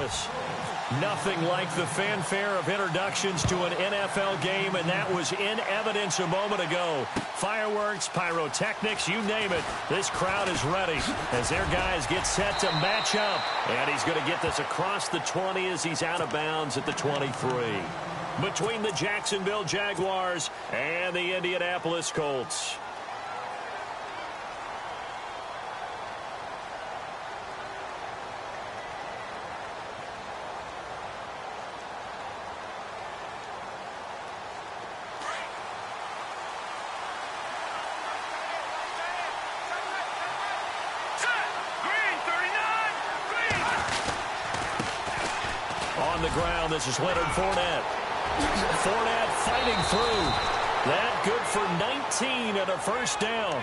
Indianapolis. Nothing like the fanfare of introductions to an NFL game, and that was in evidence a moment ago. Fireworks, pyrotechnics, you name it. This crowd is ready as their guys get set to match up. And he's going to get this across the 20 as he's out of bounds at the 23. Between the Jacksonville Jaguars and the Indianapolis Colts. On the ground, this is Leonard Fournette. Fournette fighting through. That good for 19 and a first down.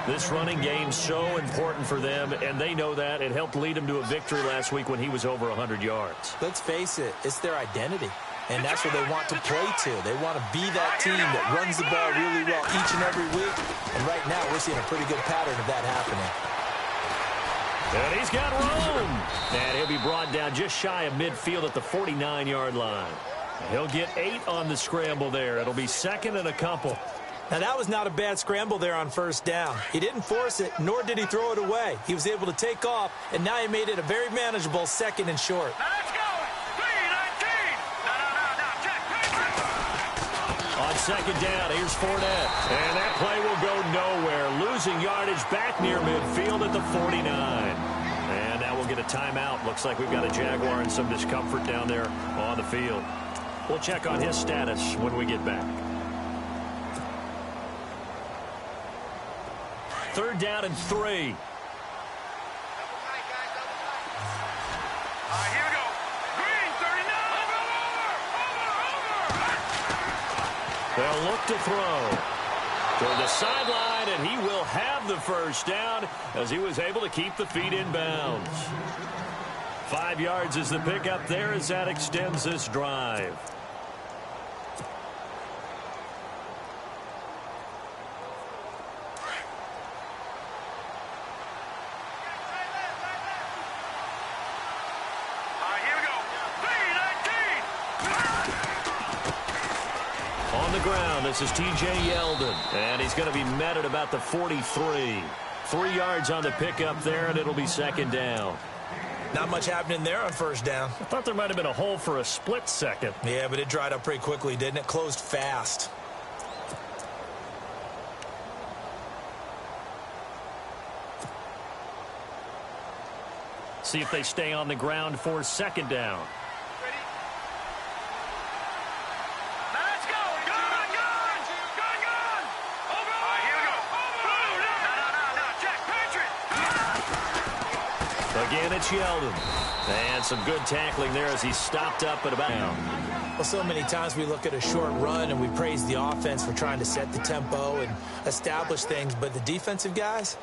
This running game so important for them, and they know that. It helped lead them to a victory last week when he was over 100 yards. Let's face it, it's their identity, and that's what they want to play to. They want to be that team that runs the ball really well each and every week, and right now we're seeing a pretty good pattern of that happening. And he's got room. And he'll be brought down just shy of midfield at the 49-yard line. He'll get 8 on the scramble there. It'll be second and a couple. Now, that was not a bad scramble there on first down. He didn't force it, nor did he throw it away. He was able to take off, and now he made it a very manageable second and short. Let's go. 3-19. No. On second down, here's Fournette. And that play will go nowhere. Losing yardage back near midfield at the 49. And now we'll get a timeout. Looks like we've got a Jaguar in some discomfort down there on the field. We'll check on his status when we get back. Third down and 3. Here we go. Green, 39. Over. They'll look to throw. Toward the sideline, and he will have the first down as he was able to keep the feet in bounds. 5 yards is the pickup there as that extends this drive. Here we go. 3-19. On the ground, this is T.J. Yeldon, and he's going to be met at about the 43. 3 yards on the pickup there, and it'll be second down. Not much happening there on first down. I thought there might have been a hole for a split second. Yeah, but it dried up pretty quickly, didn't it? Closed fast. See if they stay on the ground for second down. Ready? Let's go. Gun. Over. Here we go. No. Jack Patrick. Again, it's Yeldon. And some good tackling there as he stopped up at about. Well, so many times we look at a short run and we praise the offense for trying to set the tempo and establish things, but the defensive guys,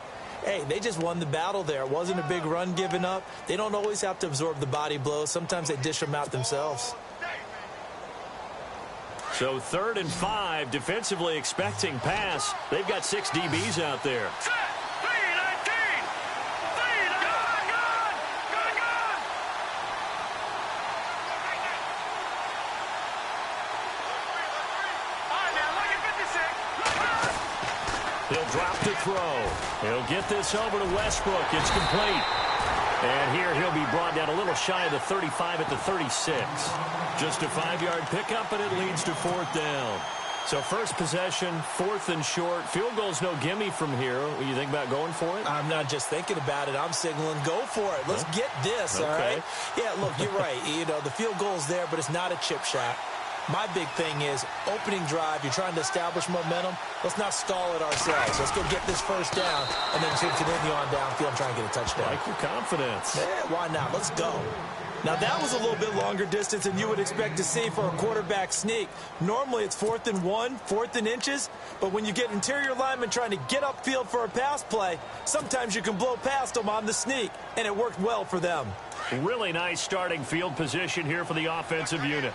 hey, they just won the battle there. It wasn't a big run given up. They don't always have to absorb the body blows. Sometimes they dish them out themselves. So 3rd and 5, defensively expecting pass. They've got 6 DBs out there. Set. 3-19. He'll drop to throw. He'll get this over to Westbrook. It's complete. And here he'll be brought down a little shy of the 35 at the 36. Just a 5-yard pickup, and it leads to 4th down. So first possession, 4th and short. Field goal's no gimme from here. What do you think about going for it? I'm not just thinking about it. I'm signaling go for it. Let's get this, all right? Yeah, look, you're right. You know, the field goal's there, but it's not a chip shot. My big thing is opening drive. You're trying to establish momentum. Let's not stall it ourselves. Let's go get this first down and then continue on downfield and try and get a touchdown. Like your confidence. Yeah, why not? Let's go. Now, that was a little bit longer distance than you would expect to see for a quarterback sneak. Normally, it's 4th and 1, 4th and inches. But when you get interior linemen trying to get upfield for a pass play, sometimes you can blow past them on the sneak, and it worked well for them. Really nice starting field position here for the offensive unit.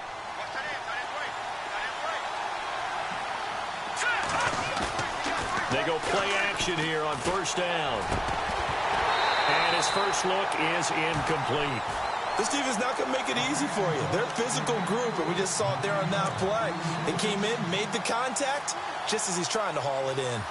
They go play action here on first down. And his first look is incomplete. This defense not going to make it easy for you. They're a physical group, and we just saw it there on that play. They came in, made the contact, just as he's trying to haul it in.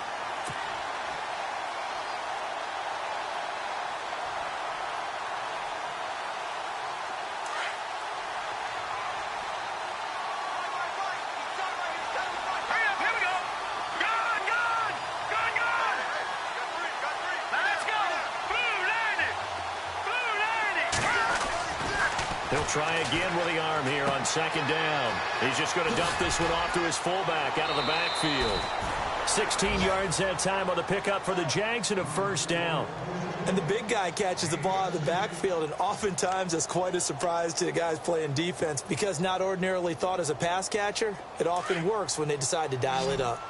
He'll try again with the arm here on second down. He's just going to dump this one off to his fullback out of the backfield. 16 yards that time on the pickup for the Jags and a first down. And the big guy catches the ball out of the backfield, and oftentimes that's quite a surprise to the guys playing defense because not ordinarily thought as a pass catcher, it often works when they decide to dial it up.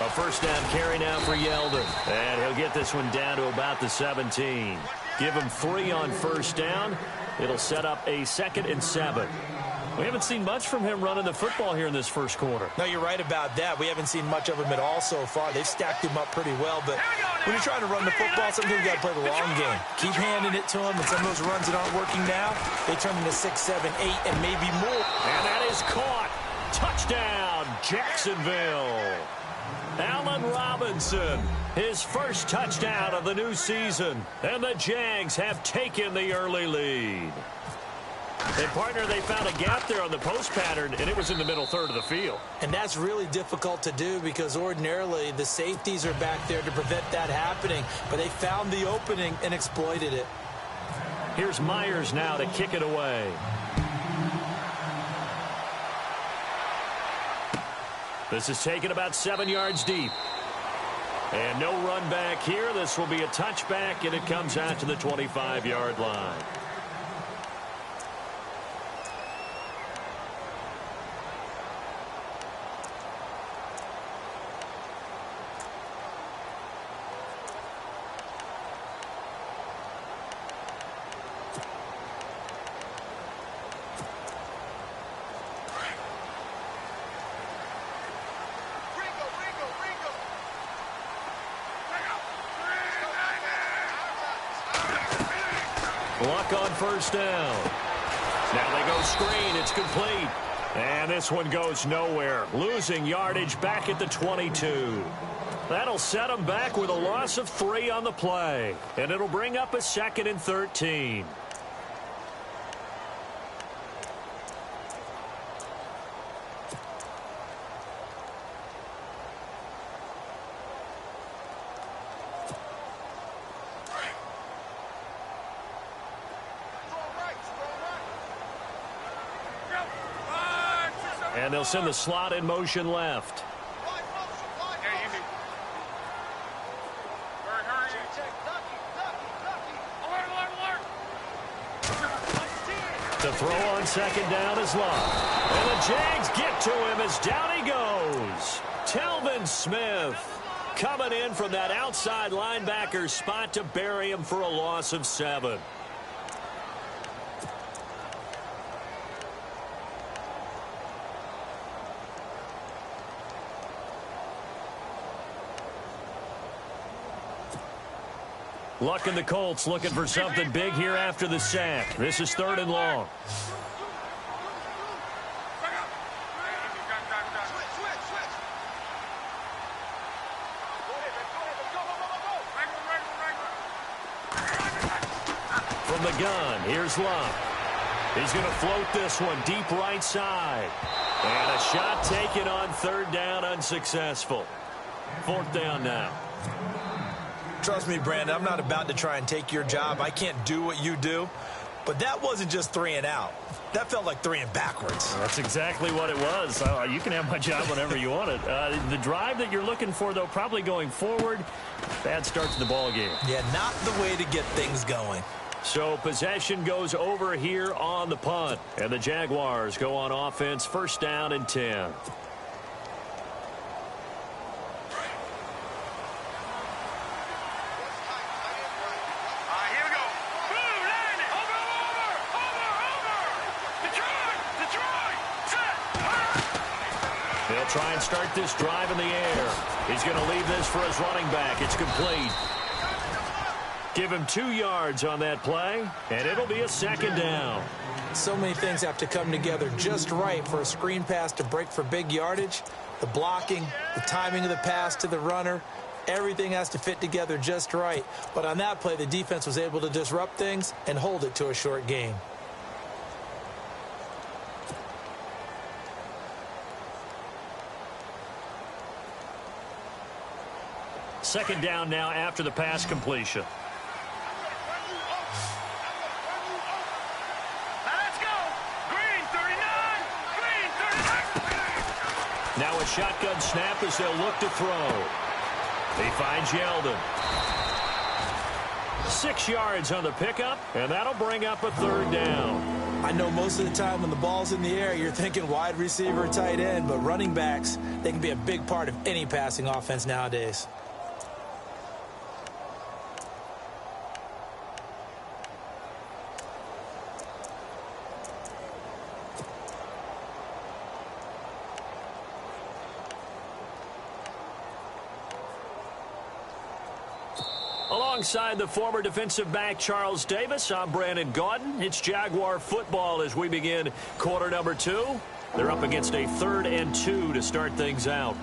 A first down carry now for Yeldon. And he'll get this one down to about the 17. Give him 3 on first down. It'll set up a 2nd and 7. We haven't seen much from him running the football here in this first quarter. No, you're right about that. We haven't seen much of him at all so far. They've stacked him up pretty well, but when you're trying to run the football, sometimes you've got to play the long game. Keep handing it to him, and some of those runs that aren't working now, they turn into 6, 7, 8, and maybe more. And that is caught. Touchdown, Jacksonville. Allen Robinson, his first touchdown of the new season. And the Jags have taken the early lead. And, partner, they found a gap there on the post pattern, and it was in the middle third of the field. And that's really difficult to do because ordinarily the safeties are back there to prevent that happening. But they found the opening and exploited it. Here's Myers now to kick it away. This is taken about 7 yards deep. And no run back here. This will be a touchback, and it comes out to the 25-yard line. Luck on first down. Now they go screen. It's complete. And this one goes nowhere. Losing yardage back at the 22. That'll set them back with a loss of 3 on the play. And it'll bring up a 2nd and 13. And they'll send the slot in motion left. The throw on second down is locked. And the Jags get to him as down he goes. Telvin Smith coming in from that outside linebacker spot to bury him for a loss of 7. Luck and the Colts looking for something big here after the sack. This is 3rd and long. From the gun, here's Luck. He's going to float this one deep right side. And a shot taken on 3rd down, unsuccessful. 4th down now. Trust me, Brandon, I'm not about to try and take your job. I can't do what you do. But that wasn't just 3 and out. That felt like 3 and backwards. That's exactly what it was. You can have my job whenever you want it. The drive that you're looking for, though, probably going forward. Bad start to the ball game. Yeah, not the way to get things going. So possession goes over here on the punt. And the Jaguars go on offense, 1st down and 10. They'll try and start this drive in the air. He's going to leave this for his running back. It's complete. Give him 2 yards on that play, and it'll be a second down. So many things have to come together just right for a screen pass to break for big yardage. The blocking, the timing of the pass to the runner, everything has to fit together just right. But on that play, the defense was able to disrupt things and hold it to a short gain. Second down now after the pass completion. Now a shotgun snap as they'll look to throw. He finds Yeldon. 6 yards on the pickup, and that'll bring up a third down. I know most of the time when the ball's in the air, you're thinking wide receiver, tight end, but running backs, they can be a big part of any passing offense nowadays. Alongside the former defensive back Charles Davis, I'm Brandon Gaudin. It's Jaguar football as we begin quarter number 2. They're up against a 3rd and 2 to start things out.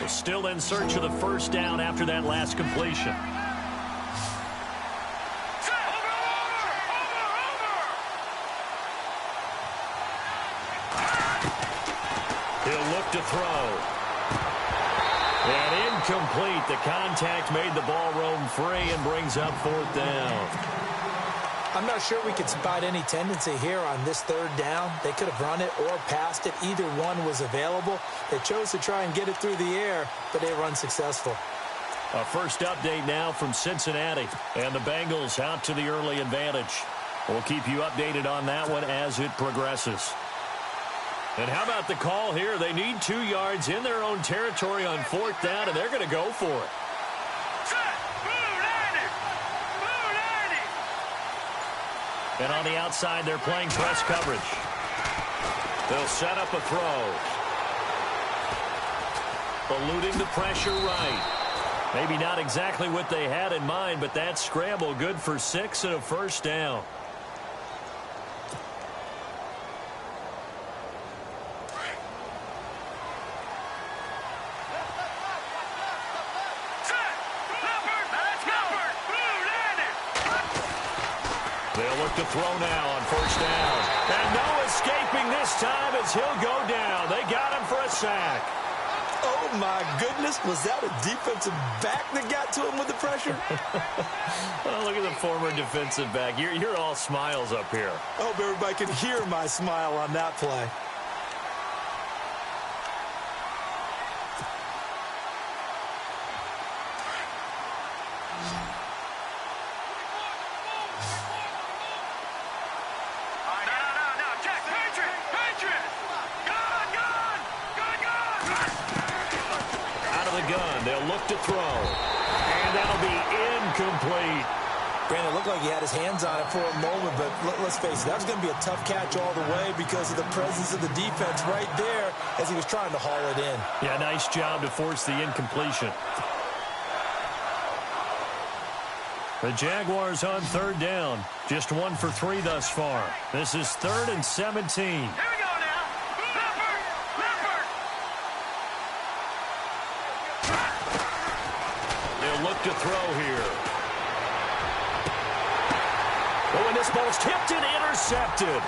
We're still in search of the first down after that last completion. He'll look to throw. And incomplete. The contact made the ball roam free and brings up 4th down. I'm not sure we could spot any tendency here on this 3rd down. They could have run it or passed it. Either one was available. They chose to try and get it through the air, but they were unsuccessful. A first update now from Cincinnati. And the Bengals out to the early advantage. We'll keep you updated on that one as it progresses. And how about the call here? They need 2 yards in their own territory on 4th down, and they're going to go for it. And on the outside, they're playing press coverage. They'll set up a throw. Eluding the pressure right. Maybe not exactly what they had in mind, but that scramble good for 6 and a first down. They'll look to throw now on first down. And no escaping this time as he'll go down. They got him for a sack. Oh, my goodness. Was that a defensive back that got to him with the pressure? Well, look at the former defensive back. You're all smiles up here. I hope everybody can hear my smile on that play. To throw. And that'll be incomplete. Brandon, it looked like he had his hands on it for a moment, but let's face it, that was going to be a tough catch all the way because of the presence of the defense right there as he was trying to haul it in. Yeah, nice job to force the incompletion. The Jaguars on 3rd down. Just 1 for 3 thus far. This is 3rd and 17. Look to throw here. Oh, and this ball's tipped and intercepted.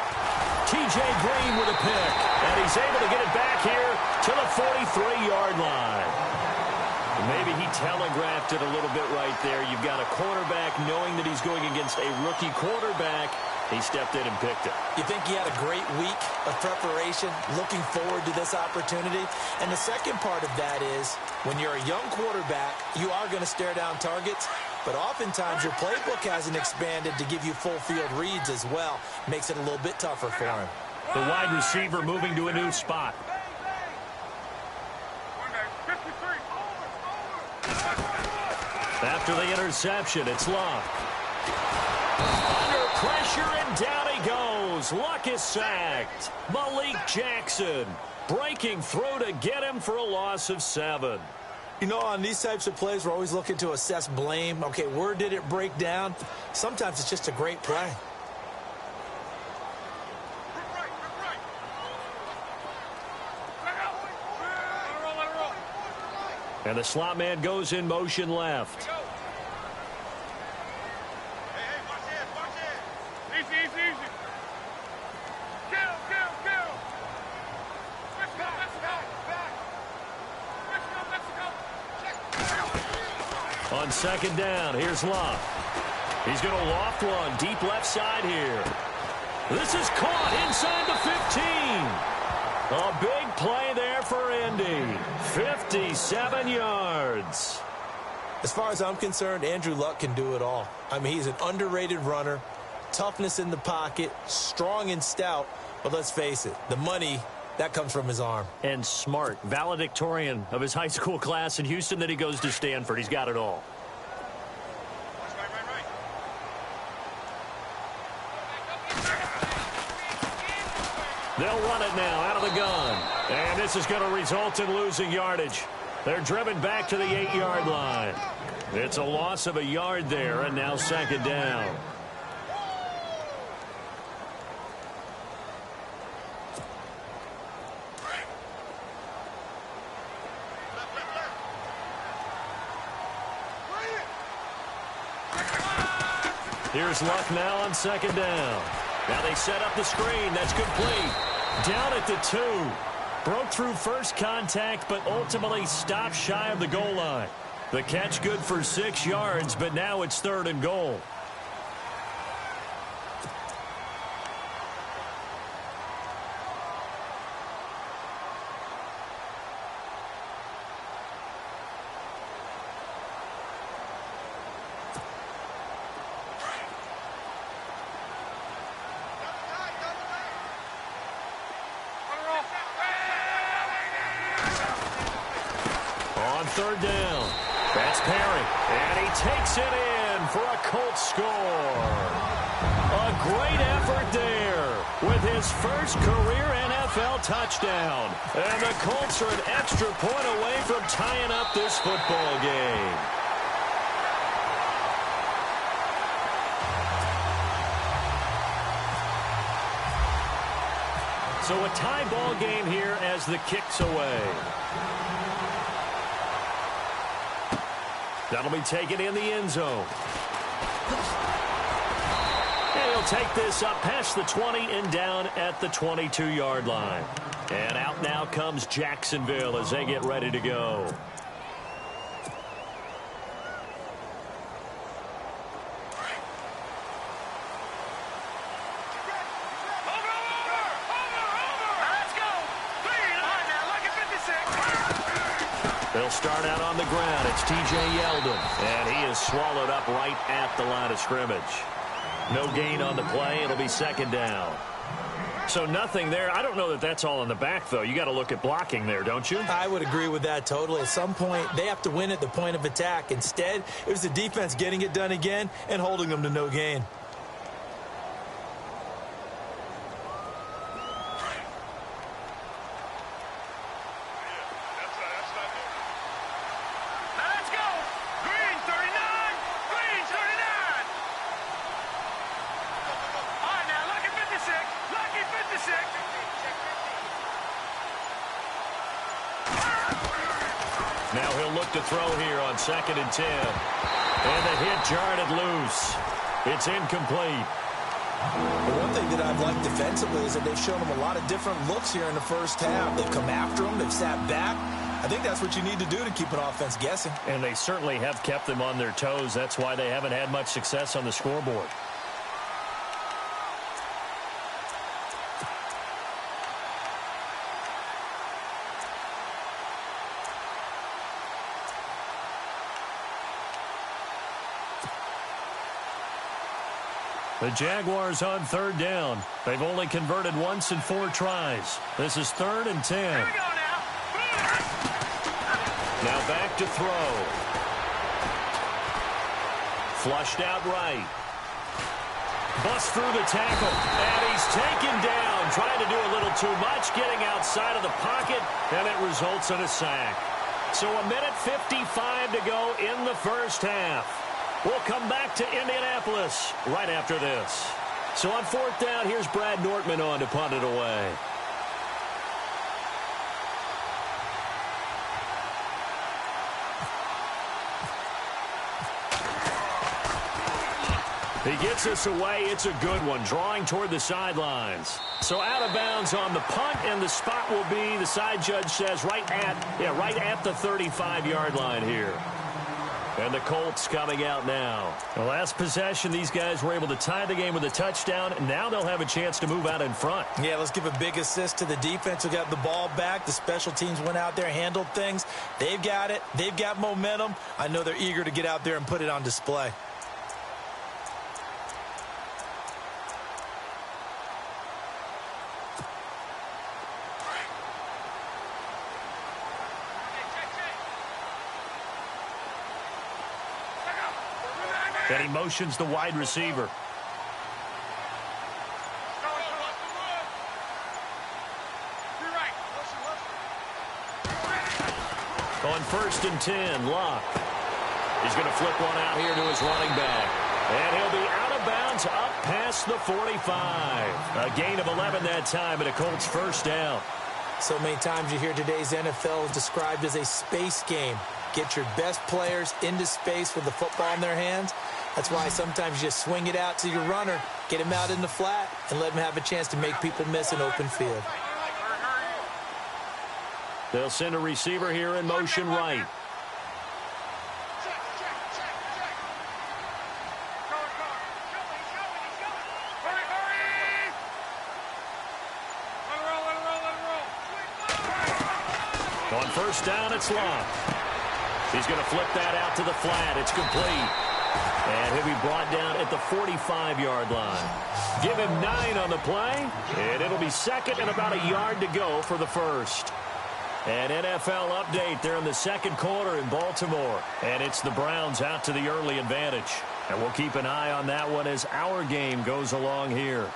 T.J. Green with a pick. And he's able to get it back here to the 43-yard line. Maybe he telegraphed it a little bit right there. You've got a quarterback knowing that he's going against a rookie quarterback. He stepped in and picked it. You think he had a great week of preparation, looking forward to this opportunity? And the second part of that is, when you're a young quarterback, you are going to stare down targets, but oftentimes your playbook hasn't expanded to give you full field reads as well. Makes it a little bit tougher for him. The wide receiver moving to a new spot. After the interception, it's Love. Under pressure, and down he goes. throws. Luck is sacked. Malik Jackson breaking through to get him for a loss of 7. You know, on these types of plays, we're always looking to assess blame. Okay, where did it break down? Sometimes it's just a great play. And the slot man goes in motion left. Hey, watch this. Easy. Kill. Let's go. On second down, here's Luck. He's going to loft one deep left side here. This is caught inside the 15. A big play there for Indy. 57 yards. As far as I'm concerned, Andrew Luck can do it all. I mean, he's an underrated runner, toughness in the pocket, strong and stout. But let's face it, the money, that comes from his arm. And smart, valedictorian of his high school class in Houston, then he goes to Stanford. He's got it all. They'll run it now out of the gun. And this is going to result in losing yardage. They're driven back to the 8-yard line. It's a loss of a yard there, and now second down. Here's Luck now on second down. Now they set up the screen. That's complete. Down at the 2. Broke through first contact, but ultimately stopped shy of the goal line. The catch good for 6 yards, but now it's 3rd and goal. On 3rd down, that's Perry, and he takes it in for a Colts score. A great effort there with his first career NFL touchdown. And the Colts are an extra point away from tying up this football game. So a tie ball game here as the kick's away. That'll be taken in the end zone. And he'll take this up past the 20 and down at the 22-yard line. And out now comes Jacksonville as they get ready to go. They'll start out on the ground. It's T.J. Yeldon, and he is swallowed up right at the line of scrimmage. No gain on the play. It'll be second down. So nothing there. I don't know that that's all in the back, though. You got to look at blocking there, don't you? I would agree with that totally. At some point, they have to win at the point of attack. Instead, it was the defense getting it done again and holding them to no gain. Now he'll look to throw here on 2nd and 10. And the hit jarred it loose. It's incomplete. The one thing that I've liked defensively is that they've shown them a lot of different looks here in the first half. They've come after them. They've sat back. I think that's what you need to do to keep an offense guessing. And they certainly have kept them on their toes. That's why they haven't had much success on the scoreboard. The Jaguars on 3rd down. They've only converted once in 4 tries. This is 3rd and 10. Here we go now. Now back to throw. Flushed out right. Busts through the tackle, and he's taken down, trying to do a little too much, getting outside of the pocket, and it results in a sack. So 1:55 to go in the first half. We'll come back to Indianapolis right after this. So on fourth down, here's Brad Nortman on to punt it away. He gets us away. It's a good one, drawing toward the sidelines. So out of bounds on the punt, and the spot will be, the side judge says, right at the 35-yard line here. And the Colts coming out now. The last possession, these guys were able to tie the game with a touchdown. Now they'll have a chance to move out in front. Yeah, let's give a big assist to the defense who got the ball back. The special teams went out there, handled things. They've got it. They've got momentum. I know they're eager to get out there and put it on display. Then he motions the wide receiver. On 1st and 10, Locke. He's going to flip one out here to his running back. And he'll be out of bounds up past the 45. A gain of 11 that time, and a Colts first down. So many times you hear today's NFL described as a space game. Get your best players into space with the football in their hands. That's why sometimes you just swing it out to your runner, get him out in the flat, and let him have a chance to make people miss an open field. They'll send a receiver here in motion right. On first down, it's Locke. He's going to flip that out to the flat. It's complete. And he'll be brought down at the 45-yard line. Give him 9 on the play, and it'll be second and about a yard to go for the first. An NFL update there in the second quarter in Baltimore. And it's the Browns out to the early advantage. And we'll keep an eye on that one as our game goes along here.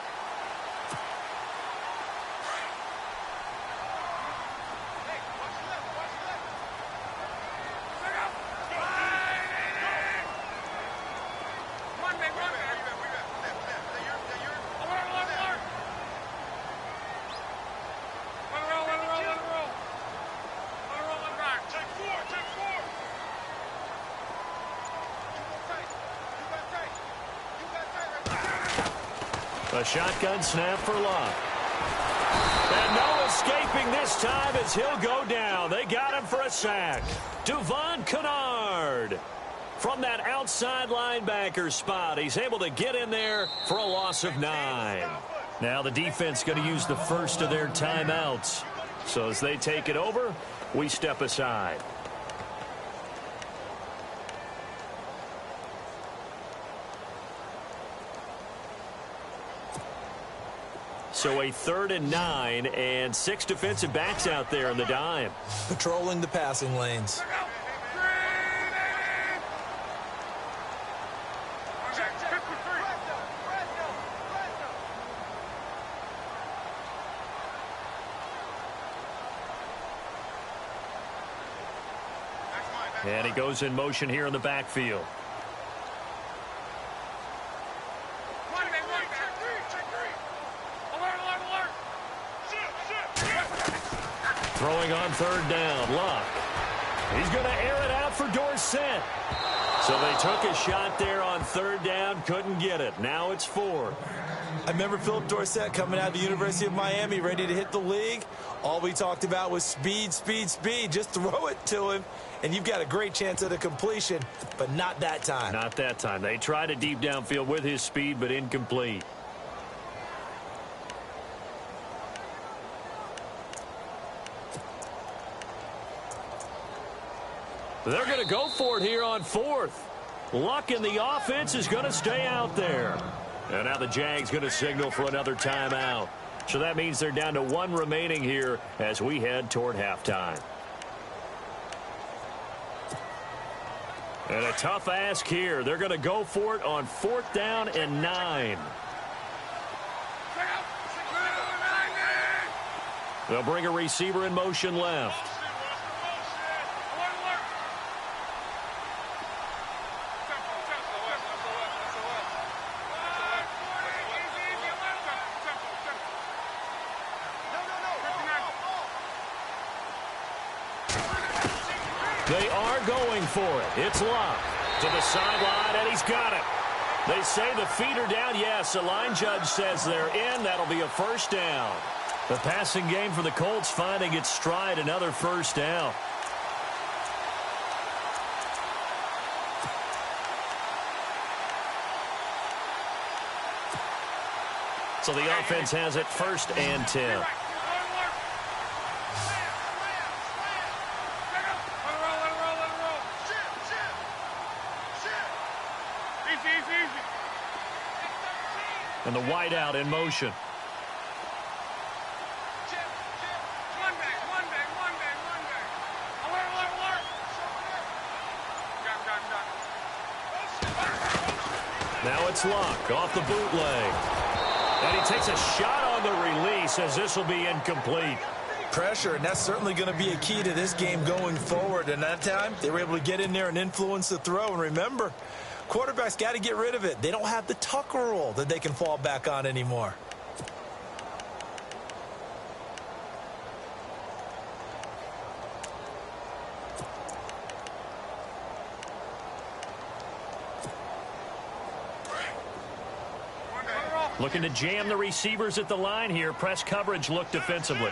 A shotgun snap for Locke. And no escaping this time as he'll go down. They got him for a sack. Devon Kennard from that outside linebacker spot. He's able to get in there for a loss of 9. Now the defense going to use the first of their timeouts. So as they take it over, we step aside. So a 3rd and 9 and 6 defensive backs out there in the dime. Patrolling the passing lanes. And he goes in motion here in the backfield. Throwing on 3rd down, Locke. He's going to air it out for Dorsett. So they took a shot there on 3rd down, couldn't get it. Now it's 4th. I remember Philip Dorsett coming out of the University of Miami, ready to hit the league. All we talked about was speed, speed, speed. Just throw it to him, and you've got a great chance at a completion, but not that time. Not that time. They tried a deep downfield with his speed, but incomplete. They're going to go for it here on 4th. Luck in the offense is going to stay out there. And now the Jags going to signal for another timeout. So that means they're down to 1 remaining here as we head toward halftime. And a tough ask here. They're going to go for it on 4th down and 9. They'll bring a receiver in motion left. They are going for it. It's Locke to the sideline, and he's got it. They say the feet are down. Yes, the line judge says they're in. That'll be a first down. The passing game for the Colts finding its stride, another first down. So the offense has it 1st and 10. And the wideout in motion. Now it's Locke off the bootleg. And he takes a shot on the release as this will be incomplete. Pressure, and that's certainly going to be a key to this game going forward. And that time, they were able to get in there and influence the throw. And remember, quarterbacks got to get rid of it. They don't have the Tucker rule that they can fall back on anymore. Looking to jam the receivers at the line here. Press coverage look defensively.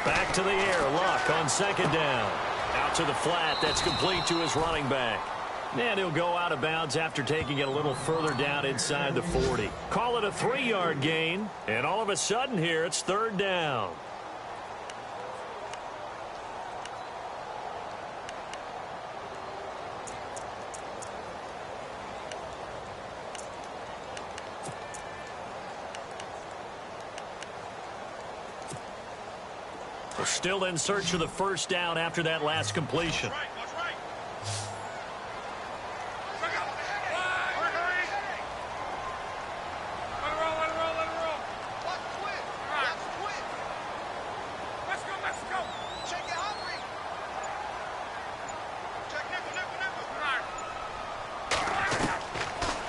Back to the air. Locke on 2nd down. Out to the flat. That's complete to his running back. And he'll go out of bounds after taking it a little further down inside the 40. Call it a 3-yard gain. And all of a sudden here, it's 3rd down. We're still in search of the 1st down after that last completion.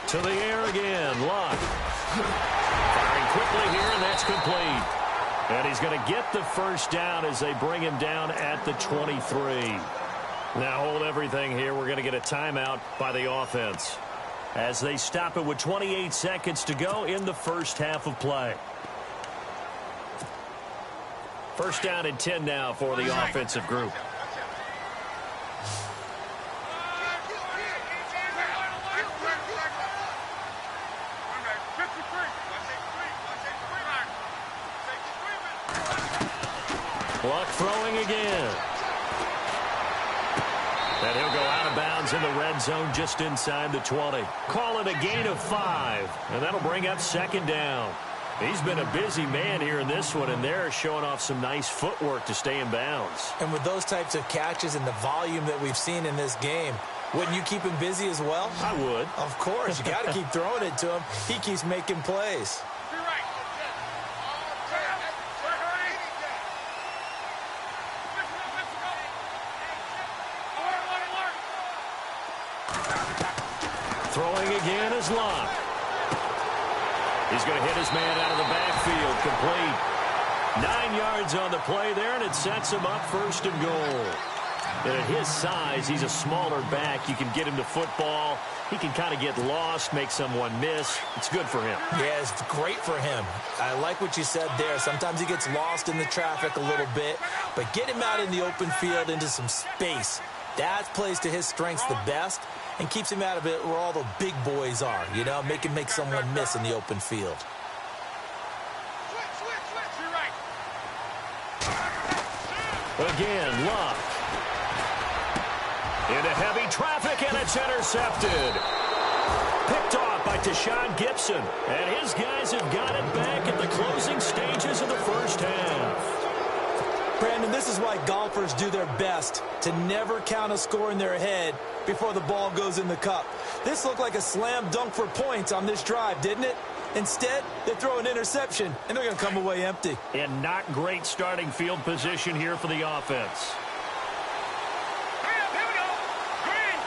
To the air again, Locke. Firing quickly here, and that's complete. And he's going to get the 1st down as they bring him down at the 23. Now hold everything here. We're going to get a timeout by the offense as they stop it with 28 seconds to go in the 1st half of play. 1st down and 10 now for the offensive group. Luck throwing again. And he'll go out of bounds in the red zone just inside the 20. Call it a gain of 5. And that'll bring up 2nd down. He's been a busy man here in this one, and they're showing off some nice footwork to stay in bounds. And with those types of catches and the volume that we've seen in this game, wouldn't you keep him busy as well? I would. Of course. You got to keep throwing it to him. He keeps making plays. Throwing again is Locke. He's going to hit his man out of the backfield. Complete. 9 yards on the play there, and it sets him up 1st and goal. And at his size, he's a smaller back. You can get him to football. He can kind of get lost, make someone miss. It's good for him. Yeah, it's great for him. I like what you said there. Sometimes he gets lost in the traffic a little bit, but get him out in the open field into some space. That plays to his strengths the best and keeps him out of it where all the big boys are, you know, make someone miss in the open field. Again, Locke. Into heavy traffic, and it's intercepted. Picked off by Tashawn Gibson. And his guys have got it back at the closing stages of the 1st half. Brandon, Gentlemen, this is why golfers do their best to never count a score in their head before the ball goes in the cup. This looked like a slam dunk for points on this drive, didn't it? Instead, they throw an interception, and they're going to come away empty. And not great starting field position here for the offense. Here we go. Green,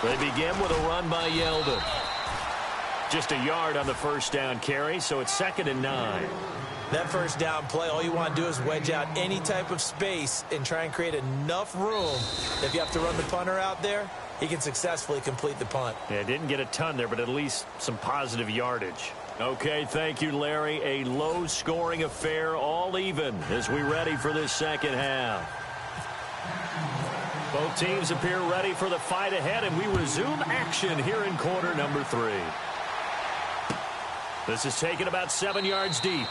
30. They begin with a run by Yeldon. Just a yard on the first down carry, so it's 2nd and 9. That first down play, all you want to do is wedge out any type of space and try and create enough room. If you have to run the punter out there, he can successfully complete the punt. Yeah, didn't get a ton there, but at least some positive yardage. Okay, thank you, Larry. A low-scoring affair, all even, as we ready for this second half. Both teams appear ready for the fight ahead, and we resume action here in quarter number 3. This is taken about 7 yards deep.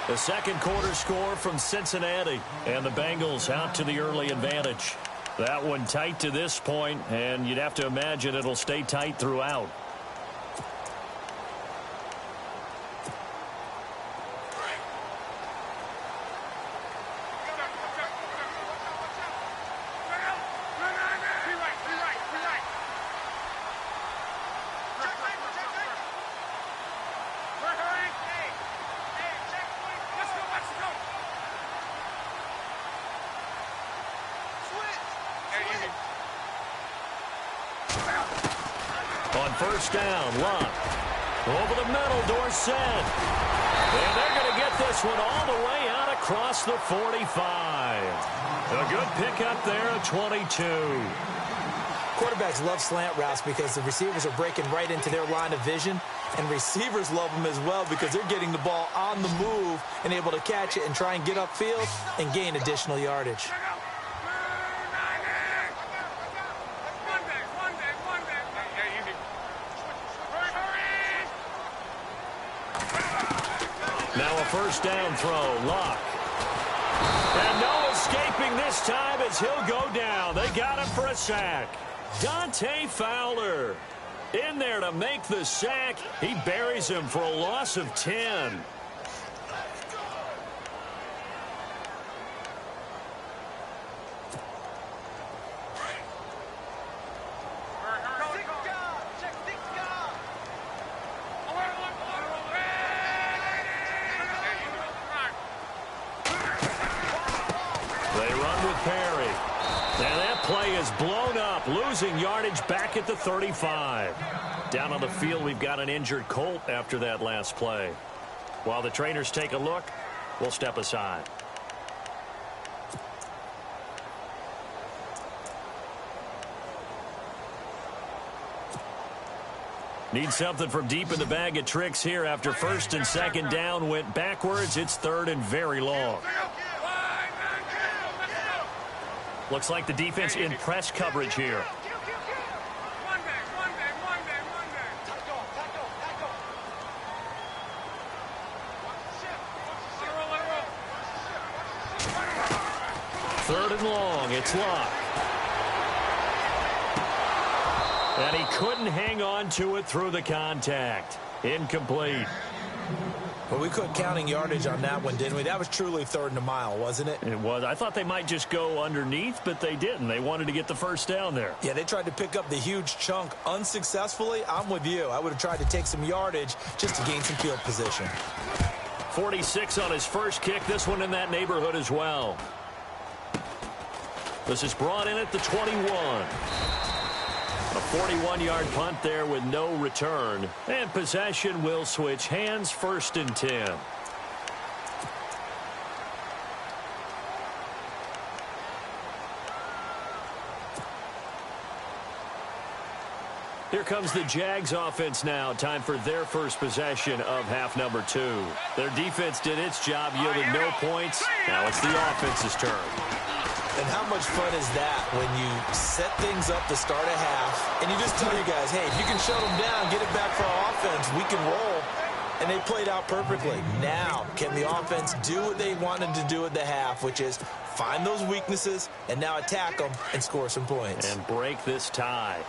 The second quarter score from Cincinnati, and the Bengals out to the early advantage. That one tight to this point, and you'd have to imagine it'll stay tight throughout. On first down, Locke. Over the middle, Dorsett. And they're going to get this one all the way out across the 45. A good pickup there at 22. Quarterbacks love slant routes because the receivers are breaking right into their line of vision, and receivers love them as well because they're getting the ball on the move and able to catch it and try and get upfield and gain additional yardage. Now a first down throw, Locke. And no escaping this time as he'll go down. They got him for a sack. Dante Fowler in there to make the sack. He buries him for a loss of 10. Blown up, losing yardage back at the 35. Down on the field, we've got an injured Colt after that last play. While the trainers take a look, we'll step aside. Need something from deep in the bag of tricks here after first and second down went backwards. It's 3rd and very long. Looks like the defense in press coverage here. Third and long, it's Locke. And he couldn't hang on to it through the contact. Incomplete. Well, we quit counting yardage on that one, didn't we? That was truly 3rd and a mile, wasn't it? It was. I thought they might just go underneath, but they didn't. They wanted to get the first down there. Yeah, they tried to pick up the huge chunk unsuccessfully. I'm with you. I would have tried to take some yardage just to gain some field position. 46 on his first kick. This one in that neighborhood as well. This is brought in at the 21. A 41-yard punt there with no return. And possession will switch hands, 1st and 10. Here comes the Jags offense now. Time for their first possession of half number 2. Their defense did its job, yielded no points. Now it's the offense's turn. And how much fun is that when you set things up to start a half and you just tell your guys, hey, if you can shut them down, get it back for our offense, we can roll. And they played out perfectly. Now, can the offense do what they wanted to do at the half, which is find those weaknesses and now attack them and score some points. And break this tie.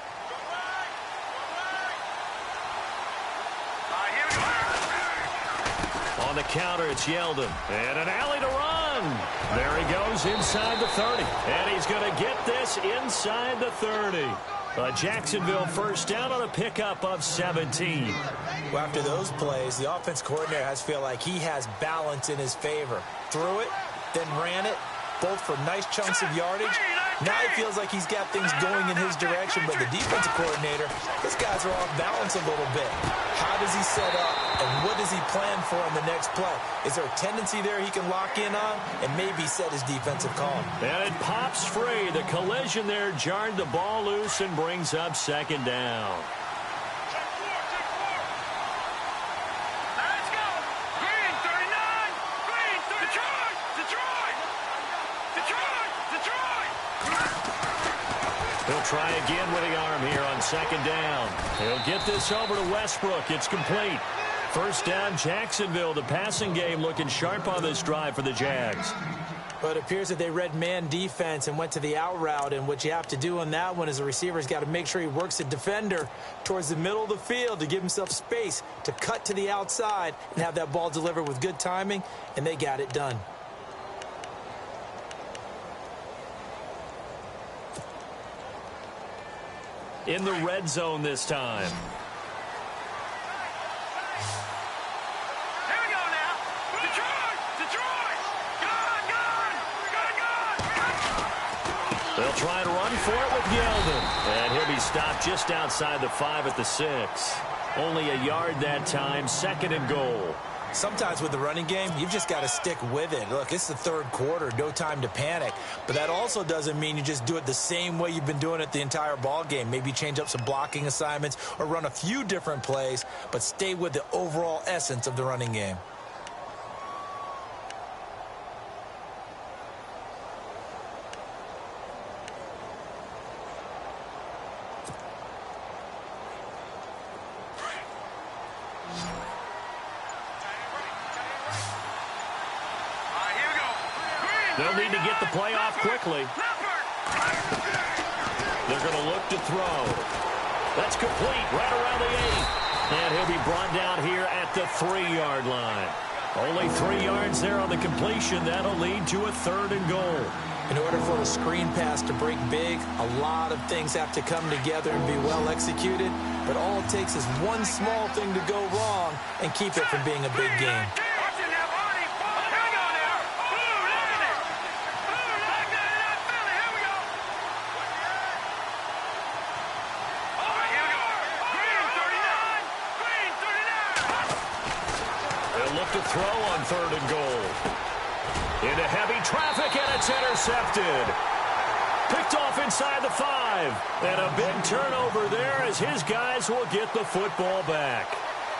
On On the counter, it's Yeldon. And an alley to run. There he goes inside the 30. And he's going to get this inside the 30. Jacksonville first down on a pickup of 17. Well, after those plays, the offense coordinator has to feel like he has balance in his favor. Threw it, then ran it, both for nice chunks of yardage. Now he feels like he's got things going in his direction, but the defensive coordinator, his guys are off balance a little bit. How does he set up, and what does he plan for in the next play? Is there a tendency there he can lock in on and maybe set his defensive call? And it pops free. The collision there jarred the ball loose and brings up second down. Let's go. Green, 39. Green, 30. Detroit. He'll try again with the arm here on second down. He'll get this over to Westbrook. It's complete. First down, Jacksonville. The passing game looking sharp on this drive for the Jags. But it appears that they read man defense and went to the out route, and what you have to do on that one is the receiver's got to make sure he works the defender towards the middle of the field to give himself space to cut to the outside and have that ball delivered with good timing, and they got it done. In the red zone this time. Here we go now. Detroit. Gun. They'll try and run for it with Yeldon. And he'll be stopped just outside the 5 at the 6. Only a yard that time, second and goal. Sometimes with the running game, you've just got to stick with it. Look, it's the third quarter, no time to panic. But that also doesn't mean you just do it the same way you've been doing it the entire ball game. Maybe change up some blocking assignments or run a few different plays, but stay with the overall essence of the running game. They'll need to get the play off quickly. They're going to look to throw. That's complete right around the 8. And he'll be brought down here at the 3-yard line. Only 3 yards there on the completion. That'll lead to a third and goal. In order for a screen pass to break big, a lot of things have to come together and be well executed. But all it takes is one small thing to go wrong and keep it from being a big game. To throw on third and goal. Into heavy traffic, and it's intercepted. Picked off inside the 5. And a big turnover there as his guys will get the football back.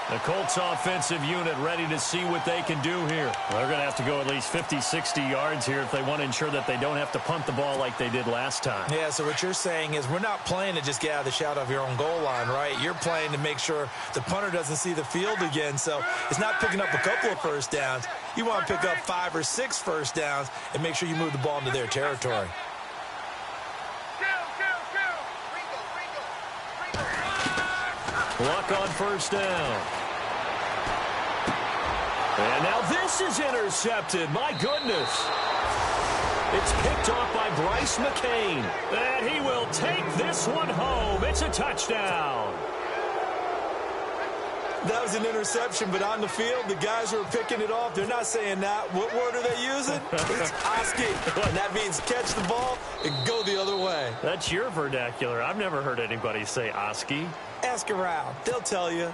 The Colts offensive unit ready to see what they can do here. They're going to have to go at least 50, 60 yards here if they want to ensure that they don't have to punt the ball like they did last time. Yeah, so what you're saying is we're not playing to just get out of the shot of your own goal line, right? You're playing to make sure the punter doesn't see the field again. So it's not picking up a couple of first downs. You want to pick up 5 or 6 first downs and make sure you move the ball into their territory. Luck on first down. And now this is intercepted. My goodness. It's picked off by Bryce McCain. And he will take this one home. It's a touchdown. That was an interception, but on the field, the guys who are picking it off, they're not saying that. What word are they using? It's Oski. And that means catch the ball and go the other way. That's your vernacular. I've never heard anybody say Oski. Ask around. They'll tell you.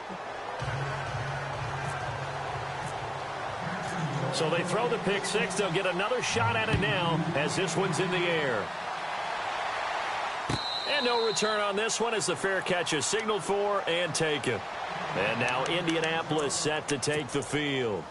So they throw the pick 6. They'll get another shot at it now as this one's in the air. And no return on this one as the fair catch is signaled for and taken. And now Indianapolis set to take the field.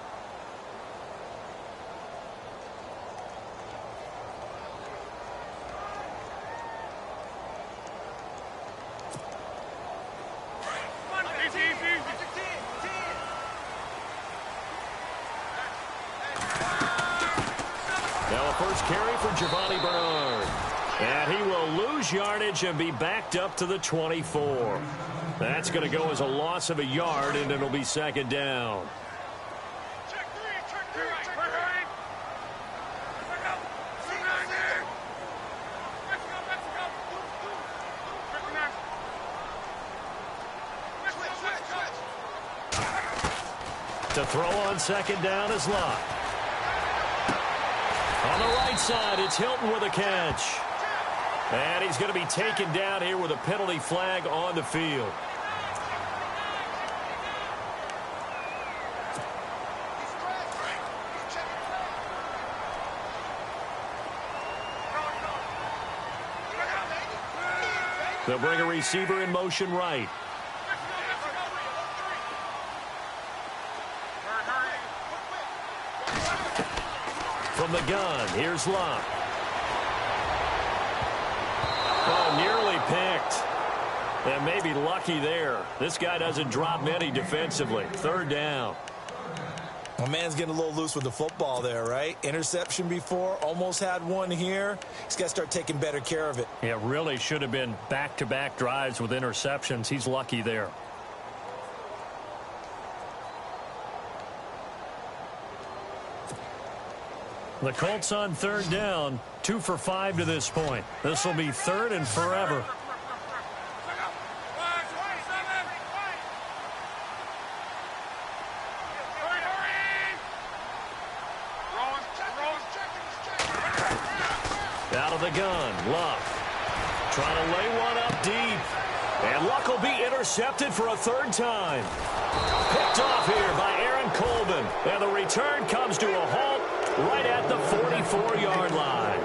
Now a first carry for Giovanni Bernard. And he will lose yardage and be backed up to the 24. That's going to go as a loss of a yard, and it'll be second down. To throw on second down is Locke. On the right side, it's Hilton with a catch. And he's going to be taken down here with a penalty flag on the field. They'll bring a receiver in motion right. From the gun, here's Locke. Oh, nearly picked. And maybe lucky there. This guy doesn't drop many defensively. Third down. My man's getting a little loose with the football there, right? Interception before, almost had one here. He's got to start taking better care of it. Yeah, really should have been back-to-back drives with interceptions. He's lucky there. The Colts on third down, 2 for 5 to this point. This will be third and forever. Out of the gun, Luck. Trying to lay one up deep. And Luck will be intercepted for a third time. Picked off here by Aaron Colvin. And the return comes to a halt right at the 44-yard line.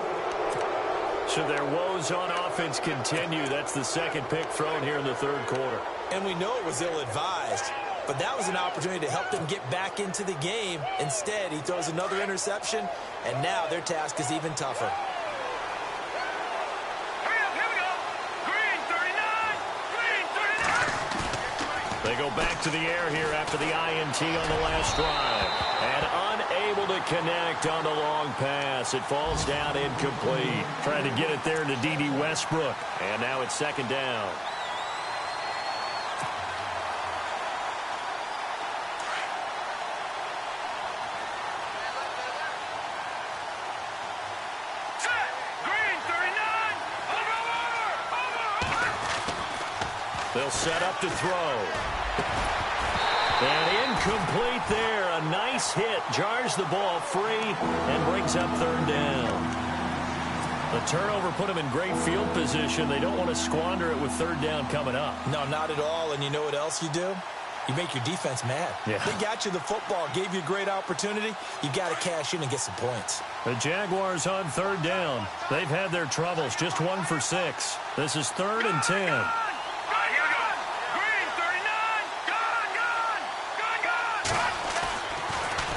So their woes on offense continue. That's the second pick thrown here in the third quarter. And we know it was ill-advised. But that was an opportunity to help them get back into the game. Instead, he throws another interception, and now their task is even tougher. They go back to the air here after the INT on the last drive. And unable to connect on the long pass. It falls down incomplete. Trying to get it there to D.D. Westbrook. And now it's second down. They'll set up to throw. And incomplete there. A nice hit. Jars the ball free and brings up third down. The turnover put them in great field position. They don't want to squander it with third down coming up. No, not at all. And you know what else you do? You make your defense mad. Yeah. They got you the football, gave you a great opportunity. You got to cash in and get some points. The Jaguars on third down. They've had their troubles. Just 1 for 6. This is 3rd and 10.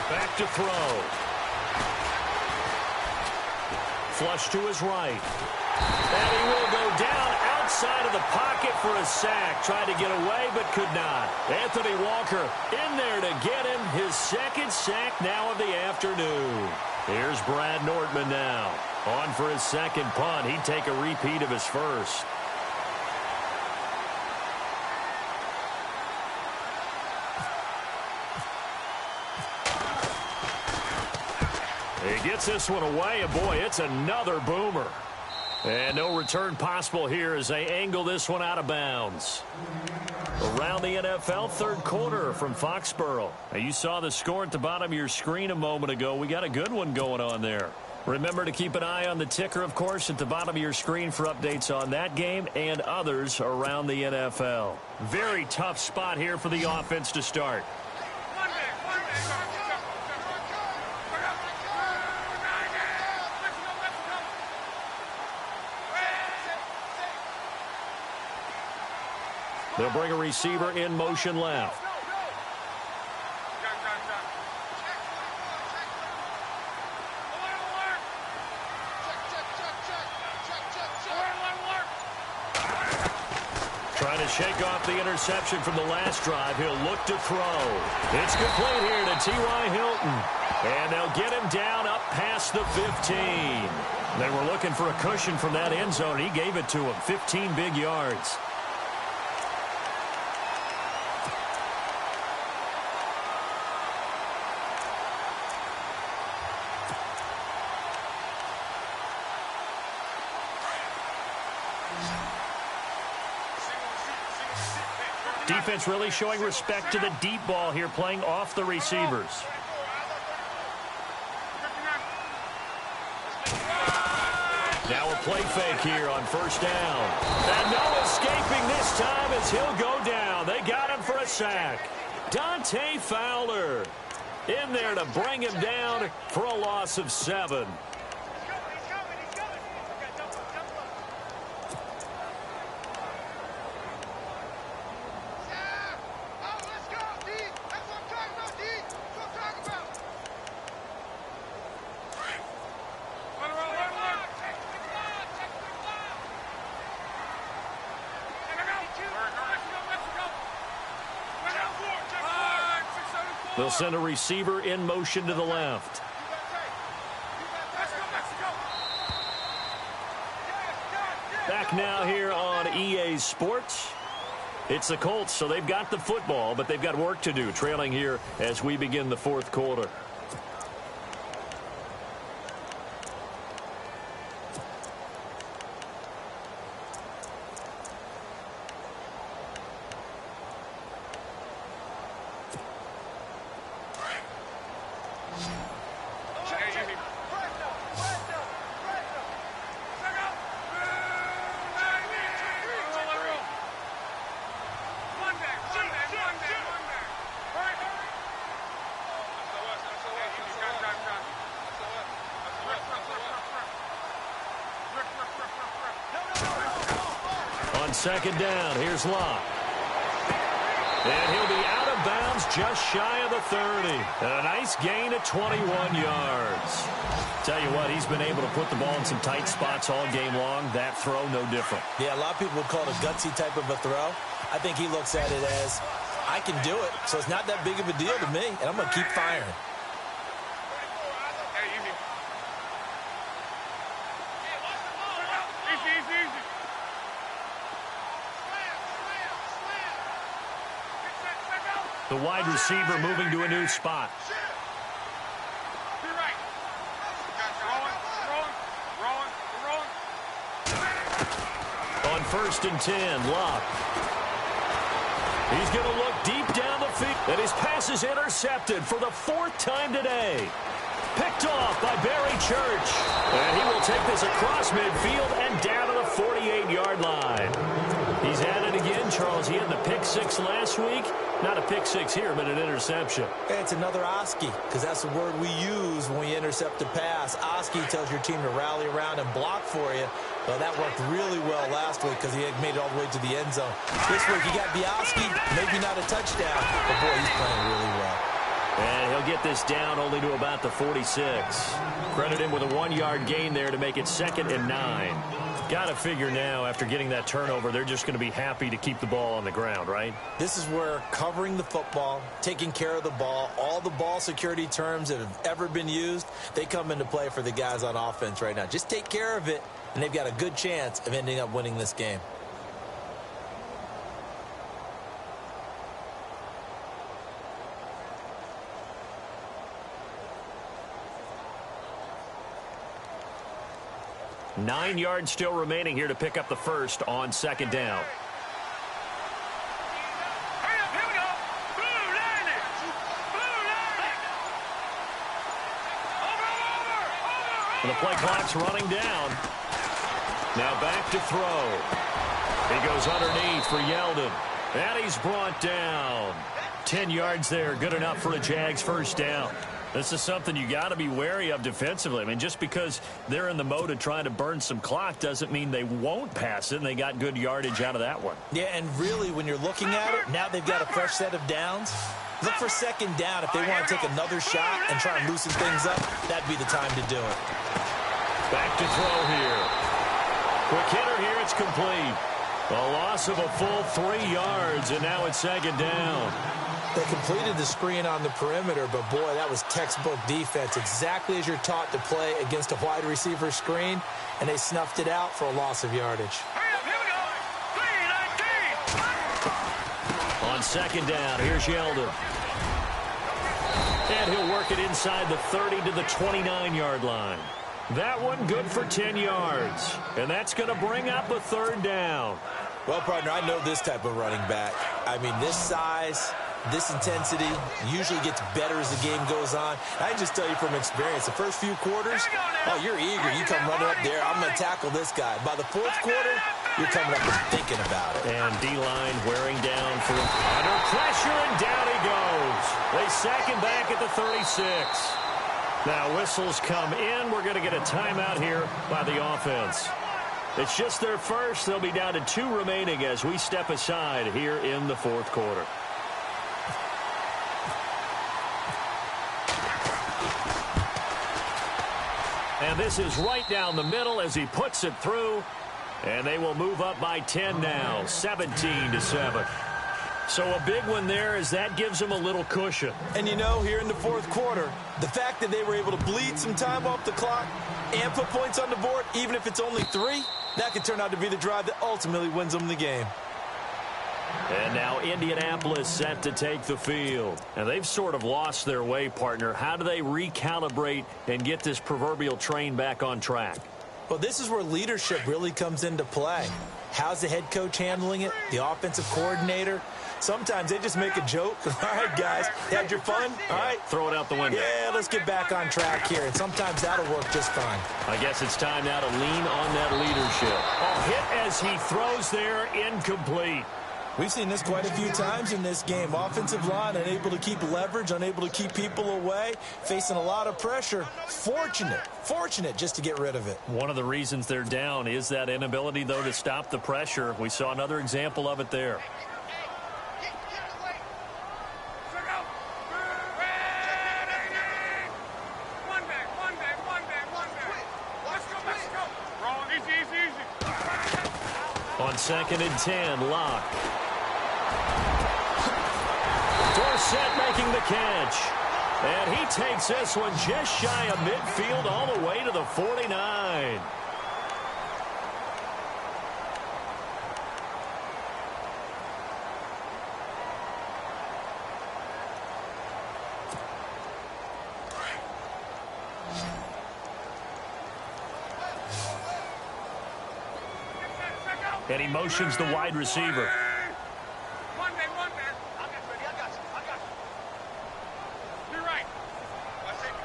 Back to throw. Flush to his right. And he will go down outside of the pocket for a sack. Tried to get away, but could not. Anthony Walker in there to get him. His second sack now of the afternoon. Here's Brad Nortman now. On for his second punt. He'd take a repeat of his first. He gets this one away, and boy, it's another boomer. And no return possible here as they angle this one out of bounds. Around the NFL, third quarter from Foxborough. Now, you saw the score at the bottom of your screen a moment ago. We got a good one going on there. Remember to keep an eye on the ticker, of course, at the bottom of your screen for updates on that game and others around the NFL. Very tough spot here for the offense to start. They'll bring a receiver in motion left. Trying to shake off the interception from the last drive. He'll look to throw. It's complete here to T.Y. Hilton. And they'll get him down up past the 15. They were looking for a cushion from that end zone. He gave it to him. 15 big yards. Defense really showing respect to the deep ball here, playing off the receivers. Now a play fake here on first down. And no escaping this time as he'll go down. They got him for a sack. Dante Fowler in there to bring him down for a loss of 7. They'll send a receiver in motion to the left. Back now here on EA Sports. It's the Colts, so they've got the football, but they've got work to do, trailing here as we begin the fourth quarter. Second down, here's Locke. And he'll be out of bounds just shy of the 30. And a nice gain of 21 yards. Tell you what, he's been able to put the ball in some tight spots all game long. That throw, no different. Yeah, a lot of people would call it a gutsy type of a throw. I think he looks at it as, I can do it, so it's not that big of a deal to me, and I'm going to keep firing. The wide receiver moving to a new spot. On first and 10, Locke. He's going to look deep down the field. And his pass is intercepted for the 4th time today. Picked off by Barry Church. And he will take this across midfield and down to the 48-yard line. He's at it again, Charles. He had the pick 6 last week. Not a pick 6 here, but an interception. It's another Oski, because that's the word we use when we intercept a pass. Oski tells your team to rally around and block for you. Well, that worked really well last week because he had made it all the way to the end zone. This week he got the Oski, maybe not a touchdown, but boy, he's playing really well. And he'll get this down only to about the 46. Credit him with a 1-yard gain there to make it 2nd and 9. Got to figure now, after getting that turnover, they're just going to be happy to keep the ball on the ground, right? This is where covering the football, taking care of the ball, all the ball security terms that have ever been used, they come into play for the guys on offense right now. Just take care of it, and they've got a good chance of ending up winning this game. Nine yards still remaining here to pick up the first on 2nd down. And the play clock's running down. Now back to throw. He goes underneath for Yeldon. And he's brought down. 10 yards there. Good enough for a Jags first down. This is something you got to be wary of defensively. I mean, just because they're in the mode of trying to burn some clock doesn't mean they won't pass it, and they got good yardage out of that one. Yeah, and really, when you're looking at it, now they've got a fresh set of downs. Look for 2nd down. If they want to take another shot and try and loosen things up, that'd be the time to do it. Back to throw here. Quick hitter here, it's complete. A loss of a full 3 yards, and now it's 2nd down. They completed the screen on the perimeter, but boy, that was textbook defense. Exactly as you're taught to play against a wide receiver screen, and they snuffed it out for a loss of yardage. On 2nd down, here's Yeldon. And he'll work it inside the 30 to the 29-yard line. That one good for 10 yards. And that's going to bring up a 3rd down. Well, partner, I know this type of running back. I mean, this size, this intensity usually gets better as the game goes on. I can just tell you from experience, the first few quarters, oh, you're eager. You come running up there, I'm going to tackle this guy. By the fourth quarter, you're coming up and thinking about it. And D-line wearing down for under pressure, and down he goes. They sack him back at the 36. Now whistles come in. We're going to get a timeout here by the offense. It's just their first. They'll be down to 2 remaining as we step aside here in the fourth quarter. And this is right down the middle as he puts it through. And they will move up by 10 now, 17-7. So a big one there as that gives them a little cushion. And you know, here in the fourth quarter, the fact that they were able to bleed some time off the clock and put points on the board, even if it's only 3, that could turn out to be the drive that ultimately wins them the game. And now Indianapolis set to take the field. And they've sort of lost their way, partner. How do they recalibrate and get this proverbial train back on track? Well, this is where leadership really comes into play. How's the head coach handling it? The offensive coordinator? Sometimes they just make a joke. All right, guys, had your fun? All right. Throw it out the window. Yeah, let's get back on track here. And sometimes that'll work just fine. I guess it's time now to lean on that leadership. A hit as he throws there, incomplete. We've seen this quite a few times in this game. Offensive line unable to keep leverage, unable to keep people away, facing a lot of pressure. Fortunate just to get rid of it. One of the reasons they're down is that inability, though, to stop the pressure. We saw another example of it there. On 2nd and 10, Locke. Dorsett making the catch. And he takes this one just shy of midfield all the way to the 49. And he motions the wide receiver. One man. I'll get ready. I got you. You're right. Watch safety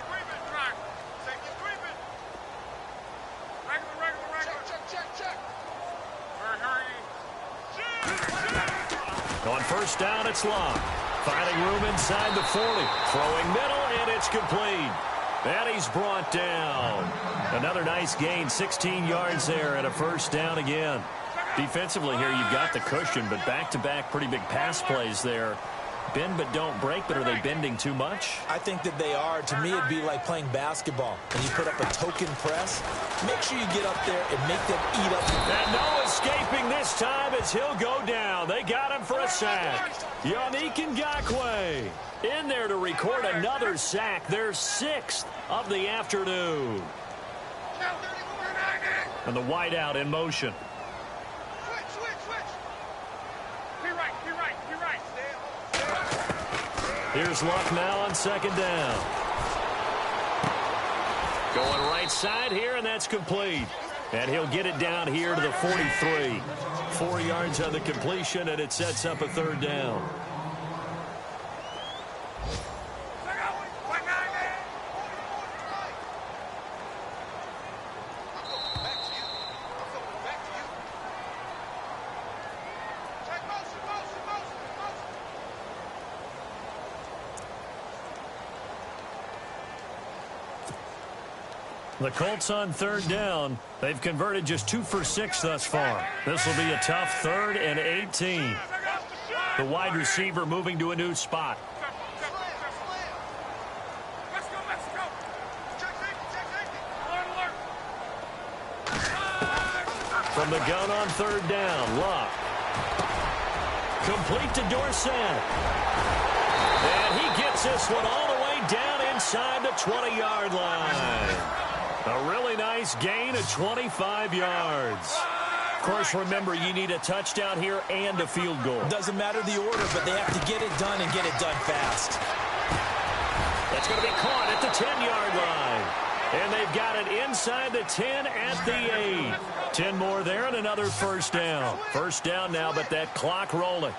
creeping. Right. Safety's creeping. Regular. Check. Hurry. On first down, it's Locke. Finding room inside the 40. Throwing middle, and it's complete. And he's brought down. Another nice gain, 16 yards there, and a first down again. Defensively here, you've got the cushion, but back-to-back pretty big pass plays there. Bend but don't break, but are they bending too much? I think that they are. To me, it'd be like playing basketball. When you put up a token press, make sure you get up there and make them eat up. And no escaping this time as he'll go down. They got him for a sack. Yannick Ngakoue in there to record another sack. Their 6th of the afternoon. And the wideout in motion. Switch. You're right. Here's Luck now on 2nd down. Going right side here, and that's complete. And he'll get it down here to the 43. 4 yards on the completion, and it sets up a 3rd down. The Colts on 3rd down. They've converted just 2 for 6 thus far. This will be a tough 3rd and 18. The wide receiver moving to a new spot. Let's go. Check safety. Alert. From the gun on 3rd down, Luck. Complete to Dorsett. And he gets this one all the way down inside the 20-yard line. A really nice gain of 25 yards. Of course, remember, you need a touchdown here and a field goal. Doesn't matter the order, but they have to get it done and get it done fast. That's going to be caught at the 10-yard line. And they've got it inside the 10 at the 8. 10 more there and another first down. First down now, but that clock rolling.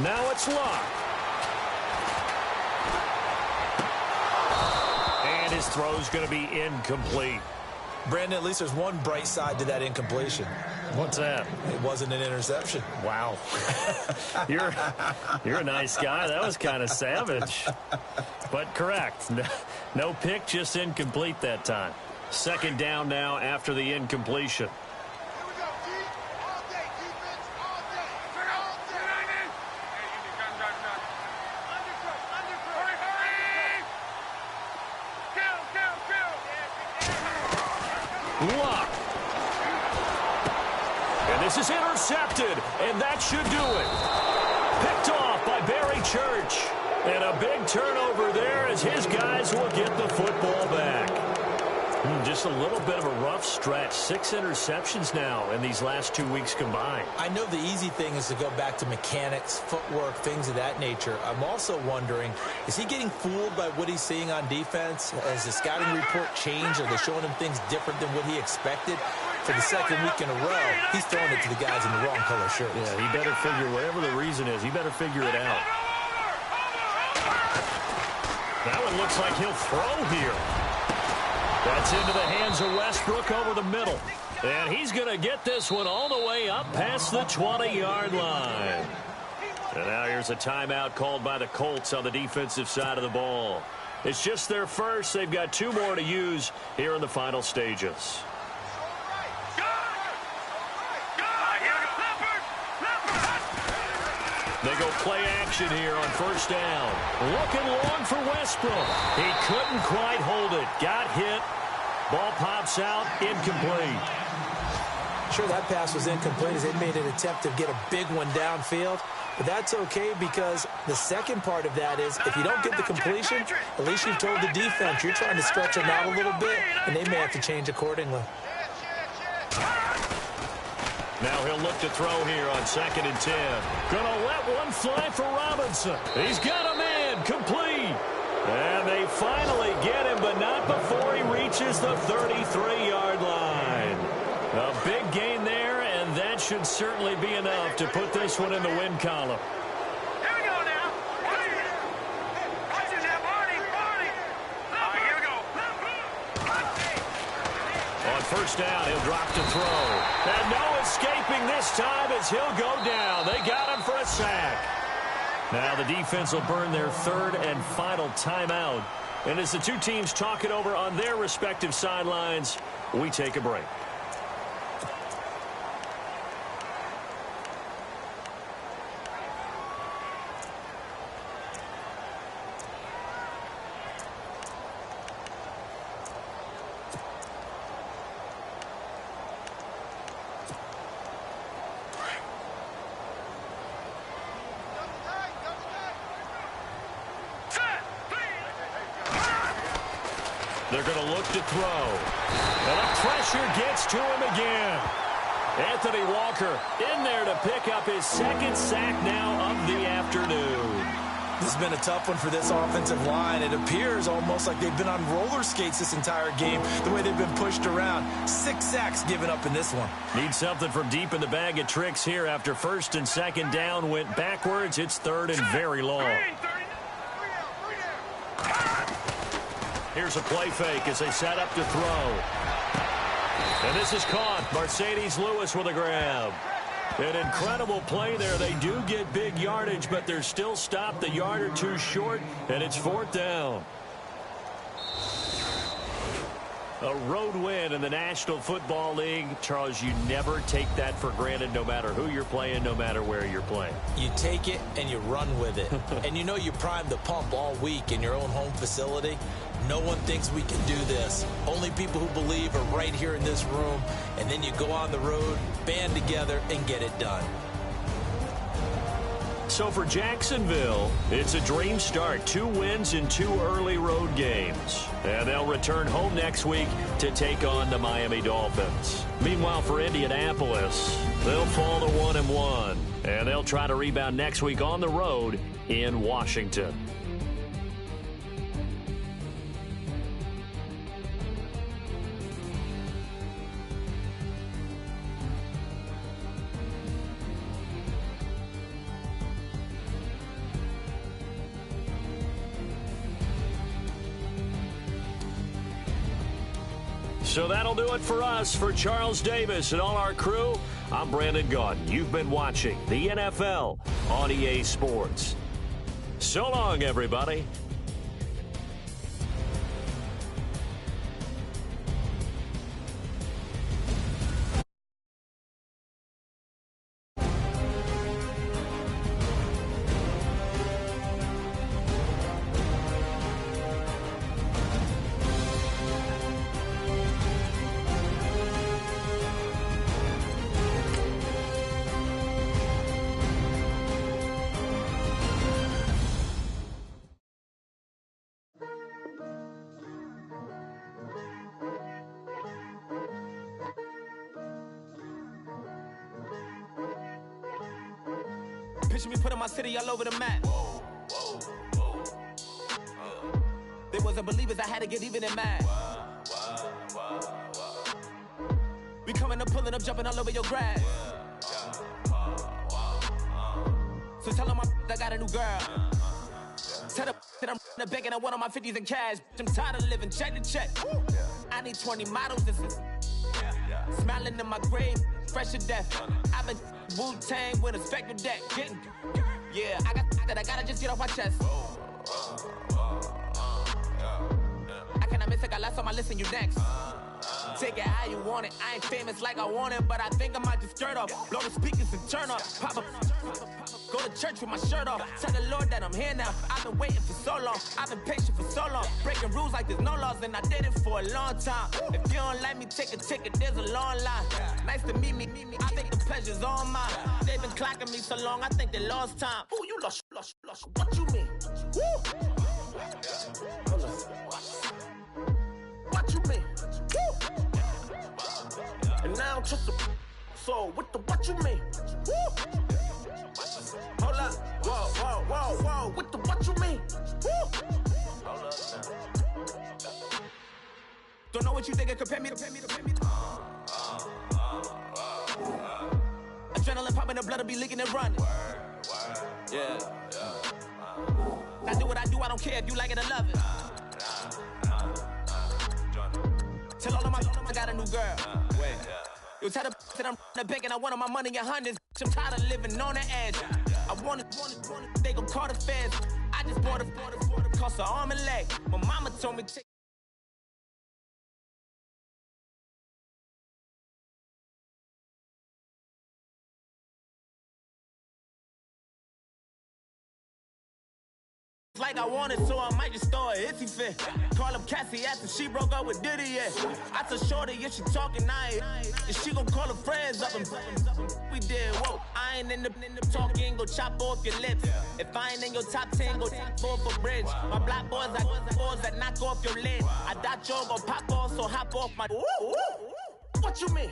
Now it's locked. And his throw's going to be incomplete. Brandon, at least there's one bright side to that incompletion. What's that? It wasn't an interception. Wow. You're a nice guy. That was kind of savage. But correct. No pick, just incomplete that time. Second down now after the incompletion. Locked. And this is intercepted, and that should do it. Picked off by Barry Church. And a big turnover there as his guys will get the football back. Just a little bit of a rough stretch. 6 interceptions now in these last 2 weeks combined. I know the easy thing is to go back to mechanics, footwork, things of that nature. I'm also wondering, is he getting fooled by what he's seeing on defense? Has the scouting report changed? Are they showing him things different than what he expected? For the second week in a row, he's throwing it to the guys in the wrong color shirts. Yeah, he better figure, whatever the reason is, he better figure it out. That one looks like he'll throw here. That's into the hands of Westbrook over the middle. And he's going to get this one all the way up past the 20-yard line. And now here's a timeout called by the Colts on the defensive side of the ball. It's just their first. They've got 2 more to use here in the final stages. They go play action here on first down. Looking long for Westbrook. He couldn't quite hold it. Got hit. Ball pops out. Incomplete. Sure, that pass was incomplete as they made an attempt to get a big one downfield. But that's okay because the second part of that is if you don't get the completion, at least you've told the defense you're trying to stretch them out a little bit, and they may have to change accordingly. Now he'll look to throw here on 2nd and 10. Gonna let one fly for Robinson. He's got a man. Complete. And they finally get him, but not before he reaches the 33-yard line. A big gain there, and that should certainly be enough to put this one in the win column. Here we go now. Watch it now, Barney. Here we go. On first down, he'll drop to throw. And no escaping this time as he'll go down. They got him for a sack. Now the defense will burn their 3rd and final timeout. And as the 2 teams talk it over on their respective sidelines, we take a break. They're going to look to throw. And the pressure gets to him again. Anthony Walker in there to pick up his 2nd sack now of the afternoon. This has been a tough one for this offensive line. It appears almost like they've been on roller skates this entire game, the way they've been pushed around. 6 sacks given up in this one. Need something from deep in the bag of tricks here after 1st and 2nd down went backwards. It's 3rd and very long. Here's a play fake as they set up to throw. And this is caught. Mercedes Lewis with a grab. An incredible play there. They do get big yardage, but they're still stopped a yard or 2 short, and it's 4th down. A road win in the National Football League. Charles, you never take that for granted no matter who you're playing, no matter where you're playing. You take it and you run with it. And you know you primed the pump all week in your own home facility. No one thinks we can do this. Only people who believe are right here in this room. And then you go on the road, band together, and get it done. So for Jacksonville, it's a dream start. 2 wins in 2 early road games. And they'll return home next week to take on the Miami Dolphins. Meanwhile, for Indianapolis, they'll fall to 1-1. And they'll try to rebound next week on the road in Washington. So that'll do it for us. For Charles Davis and all our crew, I'm Brandon Gaudin. You've been watching the NFL on EA Sports. So long, everybody. Picture me putting my city all over the map. They wasn't believers, I had to get even in mad. We coming up, pulling up, jumping all over your grass. So tell them I got a new girl. Tell them that I'm the bank and I want all my 50s in cash. I'm tired of living check to check. I need 20 models. This is smiling in my grave, fresh to death. I've been Wu-Tang with a spectral deck. Getting, yeah, I gotta just get off my chest. I cannot miss it, got last on my list and you next. Take it how you want it. I ain't famous like I want it, but I think I might just skirt off. Blow the speakers and turn up. Pop up. Go to church with my shirt off. Tell the Lord that I'm here now. I've been waiting for so long. I've been patient for so long. Breaking rules like there's no laws, and I did it for a long time. If you don't like me, take a ticket. There's a long line. Nice to meet me. I think the pleasure's all mine. They've been clocking me so long, I think they lost time. Ooh, you lost. What you mean? Woo! What you mean? Woo! And now I'm just a so what you mean? Woo! Hold up, whoa, what you mean? Woo! Hold up now. Don't know what you think, compare me. Adrenaline popping, the blood will be leaking and running. Yeah. I do what I do, I don't care if you like it or love it. Tell all of my I got a new girl. Wait. You tell the that I'm the bank and I want all my money in hundreds. I'm tired of living on the edge. I want it, they gon' call the feds. I just bought a cost an arm and leg. My mama told me take like I wanted, so I might just throw a hissy fit. Call up Cassie after she broke up with Diddy, yeah. I told Shorty if she talking, if she gon' call her friends up and we did, whoa. I ain't in the talking, go chop off your lips. If I ain't in your top 10, go top 4 for bridge. My black boys, I got boys that knock off your lid. I doubt y'all gon' pop off, so hop off my. What you mean?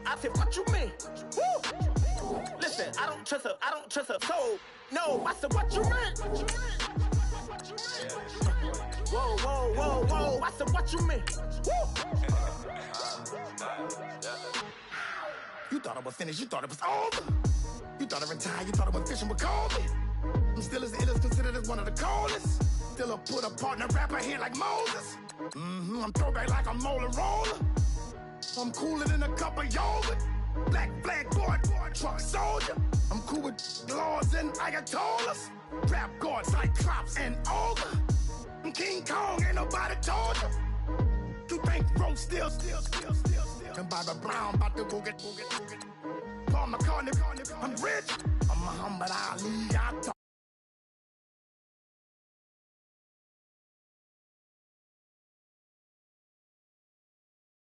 I said, what you mean? Listen, I don't trust her. So, no, I said, what you mean? Whoa, I said, what you mean? You thought I was finished, you thought it was over. You thought I retired, you thought I was fishing with Kobe. I'm still as ill as considered as one of the coldest. Still a put a partner rapper here like Moses. I'm throwback like a molar roller. I'm cooler than a cup of yogurt. Black flag board, truck soldier. I'm cool with laws and Ayatollahs. Rap gods like Cyclops and Ogre. I'm King Kong, ain't nobody told you. You think Rose still. And Bobby Brown about to go get. Paul McCartney, I'm rich.